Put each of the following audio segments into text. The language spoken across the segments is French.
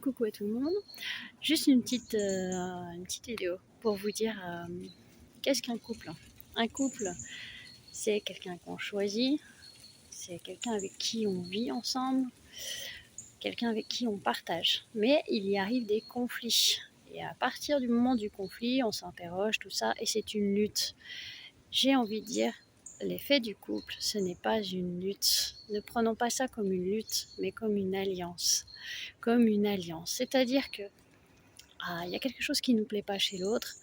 Coucou à tout le monde. Juste une petite vidéo pour vous dire qu'est-ce qu'un couple. Un couple, c'est quelqu'un qu'on choisit, c'est quelqu'un avec qui on vit ensemble, quelqu'un avec qui on partage. Mais il y arrive des conflits. Et à partir du moment du conflit, on s'interroge, tout ça, et c'est une lutte. J'ai envie de dire, l'effet du couple, ce n'est pas une lutte. Ne prenons pas ça comme une lutte, mais comme une alliance. Comme une alliance. C'est-à-dire que il y a quelque chose qui ne nous plaît pas chez l'autre,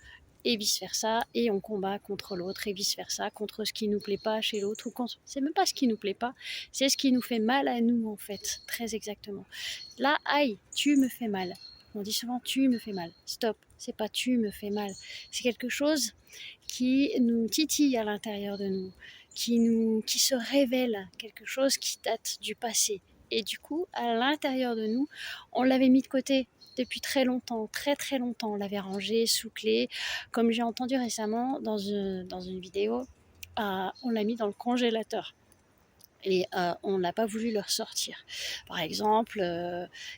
et vice-versa, et on combat contre l'autre, et vice-versa, contre ce qui ne nous plaît pas chez l'autre, ou contre... c'est même pas ce qui ne nous plaît pas, c'est ce qui nous fait mal à nous, en fait, très exactement. Là, aïe, tu me fais mal. On dit souvent tu me fais mal. Stop, c'est pas tu me fais mal. C'est quelque chose qui nous titille à l'intérieur de nous, qui se révèle, quelque chose qui date du passé. Et du coup, à l'intérieur de nous, on l'avait mis de côté depuis très longtemps, très très longtemps. On l'avait rangé sous clé. Comme j'ai entendu récemment dans une vidéo, on l'a mis dans le congélateur. Et on n'a pas voulu le ressortir. Par exemple,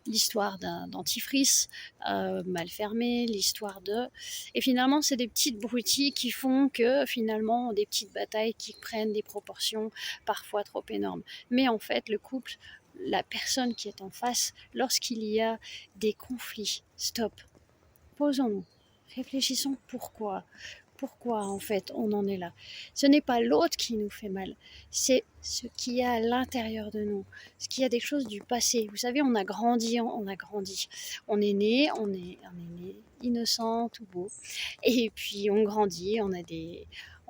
l'histoire d'un dentifrice mal fermé, l'histoire de... Et finalement, c'est des petites broutilles qui font que finalement, des petites batailles qui prennent des proportions parfois trop énormes. Mais en fait, le couple, la personne qui est en face, lorsqu'il y a des conflits, stop, posons-nous, réfléchissons pourquoi en fait on en est là. Ce n'est pas l'autre qui nous fait mal, c'est ce qu'il y a à l'intérieur de nous, ce qu'il y a des choses du passé. Vous savez, on a grandi, on est né innocent, tout beau, et puis on grandit,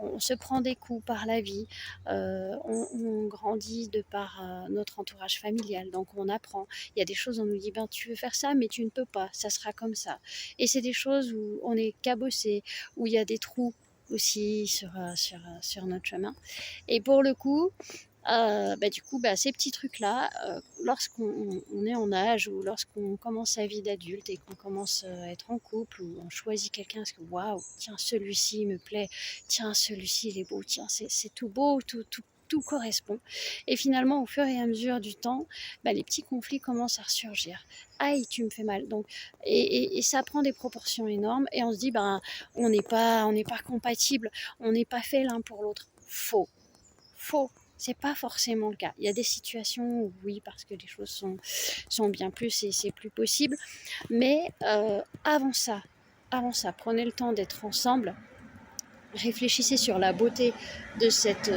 on se prend des coups par la vie, on grandit de par notre entourage familial, donc on apprend. Il y a des choses, on nous dit, ben tu veux faire ça, mais tu ne peux pas, ça sera comme ça. Et c'est des choses où on est cabossé, où il y a des trous aussi sur notre chemin. Et pour le coup, ces petits trucs-là, lorsqu'on est en âge ou lorsqu'on commence sa vie d'adulte et qu'on commence à être en couple ou on choisit quelqu'un, parce que waouh, tiens, celui-ci me plaît, tiens, celui-ci il est beau, tiens, c'est tout beau, tout correspond. Et finalement, au fur et à mesure du temps, les petits conflits commencent à ressurgir. Aïe, tu me fais mal. Donc, et ça prend des proportions énormes et on se dit, on n'est pas compatibles, on n'est pas fait l'un pour l'autre. Faux. C'est pas forcément le cas. Il y a des situations où oui, parce que les choses sont bien plus et c'est plus possible. Mais avant ça, prenez le temps d'être ensemble. Réfléchissez sur la beauté de cette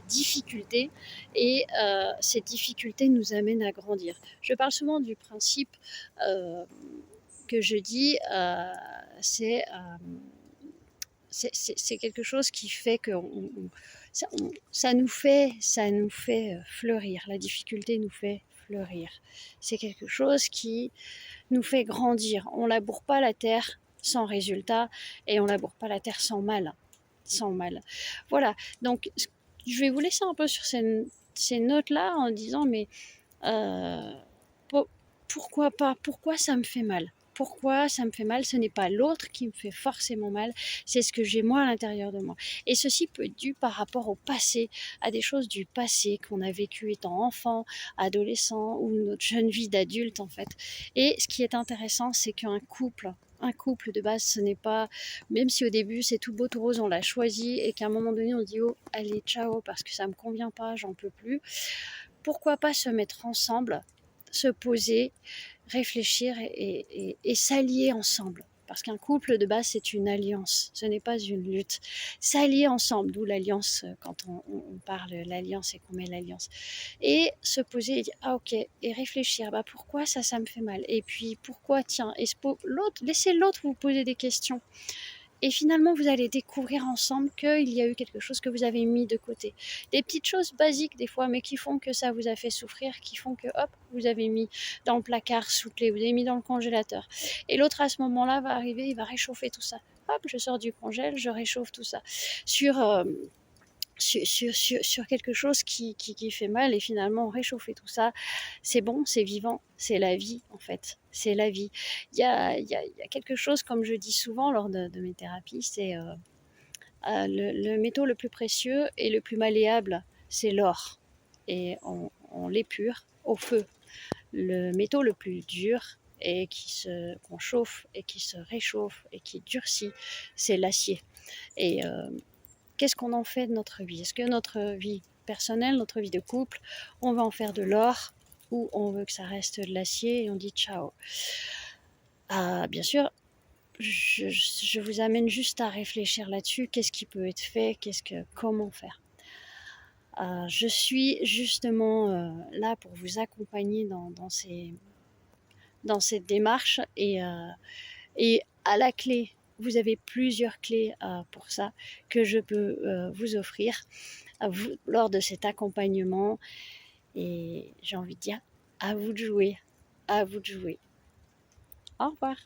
difficulté, et cette difficulté nous amène à grandir. Je parle souvent du principe que je dis, c'est quelque chose qui fait que ça nous fait fleurir. La difficulté nous fait fleurir. C'est quelque chose qui nous fait grandir. On laboure pas la terre sans résultat, et on laboure pas la terre sans mal. Voilà. Donc, je vais vous laisser un peu sur ces notes-là en disant, mais euh, pourquoi pas? Pourquoi ça me fait mal? Pourquoi ça me fait mal? Ce n'est pas l'autre qui me fait forcément mal, c'est ce que j'ai moi à l'intérieur de moi. Et ceci peut être dû par rapport au passé, à des choses du passé qu'on a vécu étant enfant, adolescent ou notre jeune vie d'adulte en fait. Et ce qui est intéressant, c'est qu'un couple de base, ce n'est pas, même si au début c'est tout beau tout rose, on l'a choisi et qu'à un moment donné on dit oh allez ciao parce que ça me convient pas, j'en peux plus. Pourquoi pas se mettre ensemble, se poser, réfléchir et s'allier ensemble. Parce qu'un couple de base, c'est une alliance, ce n'est pas une lutte. S'allier ensemble, d'où l'alliance, quand on parle l'alliance et qu'on met l'alliance. Et se poser et dire, ah ok, et réfléchir, pourquoi ça me fait mal? Et puis pourquoi, tiens, laissez l'autre vous poser des questions. Et finalement, vous allez découvrir ensemble qu'il y a eu quelque chose que vous avez mis de côté. Des petites choses basiques des fois, mais qui font que ça vous a fait souffrir, qui font que hop, vous avez mis dans le placard sous clé, vous avez mis dans le congélateur. Et l'autre à ce moment-là va arriver, il va réchauffer tout ça. Hop, je sors du congèle, je réchauffe tout ça. Sur quelque chose qui fait mal, et finalement réchauffer tout ça, c'est bon, c'est vivant, c'est la vie en fait, c'est la vie. Il y a quelque chose, comme je dis souvent lors de mes thérapies, c'est le métaux le plus précieux et le plus malléable, c'est l'or. et on l'épure au feu. Le métaux le plus dur et qu'on chauffe et qui se réchauffe et qui durcit, c'est l'acier. Et qu'est-ce qu'on en fait de notre vie? Est-ce que notre vie personnelle, notre vie de couple, on va en faire de l'or ou on veut que ça reste de l'acier et on dit ciao? Bien sûr, je vous amène juste à réfléchir là-dessus. Qu'est-ce qui peut être fait? Comment faire? Je suis justement là pour vous accompagner dans cette démarche et à la clé, vous avez plusieurs clés pour ça que je peux vous offrir à vous, lors de cet accompagnement. Et j'ai envie de dire, à vous de jouer, à vous de jouer. Au revoir.